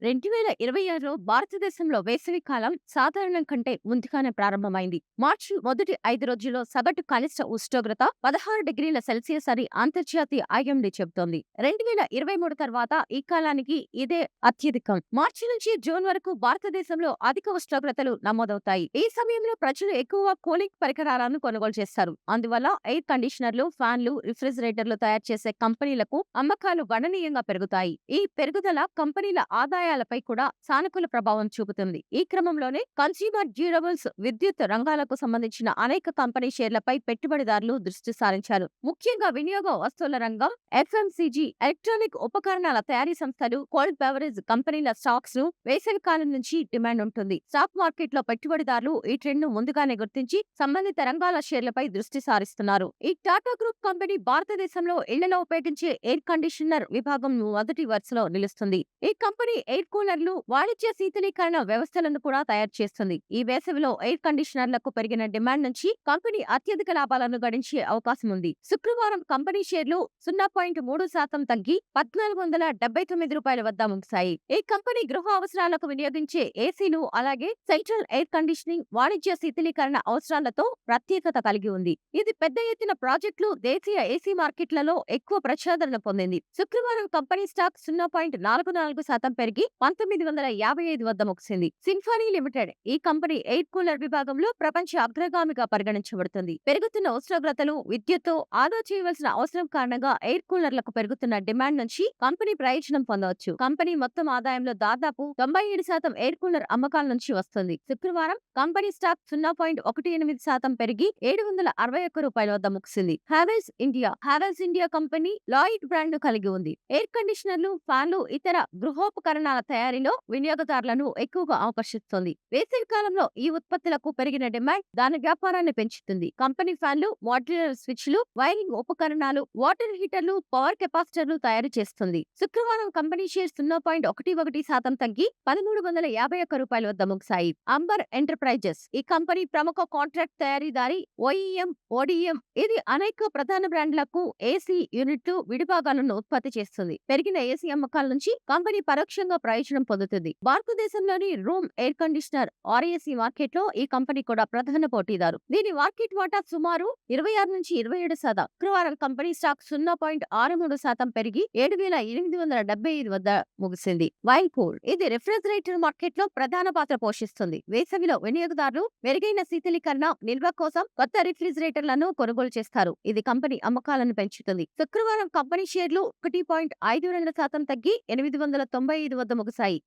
2026లో భారతదేశంలో వేసవి కాలం సాధారణం కంటే ముందుగానే ప్రారంభమైంది. మార్చి మొదటి 5 రోజుల్లో సగటు కనిష్ట ఉష్ణోగ్రత 16 డిగ్రీల సెల్సియస్ అని అంతర్జాతీయ ఐఎండీ చెబుతోంది. 2023 తర్వాత ఈ కాలానికి ఇదే అత్యధికం. మార్చి నుంచి జూన్ వరకు భారతదేశంలో అధిక ఉష్ణోగ్రతలు నమోదవుతాయి. ఈ సమయంలో ప్రజలు ఎక్కువగా కూలింగ్ పరికరాలను కొనుగోలు చేస్తారు. అందువల్ల ఎయిర్ కండిషనర్లు, ఫ్యాన్లు, రిఫ్రిజిరేటర్లు తయారు చేసే కంపెనీలకు అమ్మకాలు గణనీయంగా పెరుగుతాయి. ఈ పెరుగుదల కంపెనీల ఆదాయాలపై కూడా సానుకూల ప్రభావం చూపుతుంది. ఈ క్రమంలోనే కన్స్యూమర్ డ్యూరబుల్స్, విద్యుత్ రంగాలకు సంబంధించిన అనేక కంపెనీ షేర్లపై పెట్టుబడిదారులు దృష్టి సారించారు. ముఖ్యంగా వినియోగ వస్తువుల రంగం, ఎఫ్ఎంసీజీ, ఎలక్ట్రానిక్ ఉపకరణాల తయారీ సంస్థలు, కోల్డ్ బెవరేజ్ కంపెనీల స్టాక్స్ ను వేసవి కాలం నుంచి డిమాండ్ ఉంటుంది. స్టాక్ మార్కెట్ లో పెట్టుబడిదారులు ఈ ట్రెండ్ ను ముందుగానే గుర్తించి సంబంధిత రంగాల షేర్లపై దృష్టి సారిస్తున్నారు. ఈ టాటా గ్రూప్ కంపెనీ భారతదేశంలో ఇళ్లలో ఉపయోగించే ఎయిర్ కండిషనర్ విభాగం మొదటి వరుసలో నిలుస్తుంది. ఈ కంపెనీ ఎయిర్ కూలర్లు, వాణిజ్య శీతలీకరణ వ్యవస్థలను కూడా తయారు చేస్తుంది. ఈ వేసవిలో ఎయిర్ కండిషనర్లకు పెరిగిన డిమాండ్ నుంచి కంపెనీ అత్యధిక లాభాలను గడించే అవకాశం ఉంది. శుక్రవారం కంపెనీ షేర్లు 0.3% తగ్గి రూ. 1479 వద్ద ముగిశాయి. ఈ కంపెనీ గృహ అవసరాలకు వినియోగించే ఏసీలు, అలాగే సెంట్రల్ ఎయిర్ కండిషనింగ్, వాణిజ్య శీతలీకరణ అవసరాలతో ప్రత్యేకత కలిగి ఉంది. ఇది పెద్ద ఎత్తున ప్రాజెక్టులు, దేశీయ ఏసీ మార్కెట్లలో ఎక్కువ ప్రజాదరణ పొందింది. శుక్రవారం కంపెనీ స్టాక్ 0.44% పెరిగి 1955 వద్ద ముగిసింది. సింఫనీ లిమిటెడ్ ఈ కంపెనీ ఎయిర్ కూలర్ విభాగంలో ప్రపంచ అగ్రగామిగా పరిగణించబడుతుంది. పెరుగుతున్న ఉష్ణోగ్రతలు, విద్యుత్తో ఆదా చేయవలసిన అవసరం కారణంగా ఎయిర్ కూలర్లకు పెరుగుతున్న డిమాండ్ నుంచి కంపెనీ ప్రయోజనం పొందవచ్చు. కంపెనీ మొత్తం ఆదాయంలో దాదాపు 97% ఎయిర్ కూలర్ అమ్మకాల నుంచి వస్తుంది. శుక్రవారం కంపెనీ స్టాక్ 0.18% పెరిగి రూ. 761 వద్ద ముగిసింది. Havells India company Lloyd brand ను కలిగి ఉంది. ఎయిర్ కండిషనర్లు, ఫ్యాన్లు, ఇతర గృహోపకరణాల తయారీలో వినియోగదారులను ఎక్కువగా ఆకర్షిస్తుంది. వేసవి కాలంలో ఈ ఉత్పత్తులకు పెరిగిన డిమాండ్ దాని వ్యాపారాన్ని పెంచుతుంది. కంపెనీ ఫ్యాన్లు, మాడ్యులర్ స్విచ్లు, వైరింగ్ ఉపకరణాలు, వాటర్ హీటర్లు, పవర్ కెపాసిటర్లు తయారు చేస్తుంది. శుక్రవారం కంపెనీ షేర్ 0.11% తగ్గి రూ. 1351 వద్ద ముగిశాయి. అంబర్ ఎంటర్ప్రైజెస్ ఈ కంపెనీ ప్రముఖ కాంట్రాక్ట్ తయారీదారి, ఓడిఎం. ఇది అనేక ప్రధాన బ్రాండ్లకు ఏసీ యూనిట్లు, విడిభాగాలను ఉత్పత్తి చేస్తుంది. పెరిగిన ఏసీ అమ్మకాల నుంచి కంపెనీ పరోక్షంగా ప్రయోజనం పొందుతుంది. భారతదేశంలోని room air conditioner RAC market లో ఈ కంపెనీ కూడా ప్రధాన పోటీదారు. దీని మార్కెట్ వాటా సుమారు 26-27%. శుక్రవారం కంపెనీ స్టాక్ 0.63% పెరిగి 7875 వద్ద ముగిసింది. వైర్పూల్ ఇది రిఫ్రిజిరేటర్ మార్కెట్ లో ప్రధాన పాత్ర పోషిస్తుంది. వేసవిలో వినియోగదారులు మెరుగైన శీతలీకరణ, నిల్వ కోసం కొత్త రిఫ్రిజిరేటర్లను కొనుగోలు చేస్తారు. ఇది కంపెనీ అమ్మకాలను పెంచుతుంది. శుక్రవారం కంపెనీ షేర్లు 1.52% తగ్గి 895 వద్ద ముగిశాయి.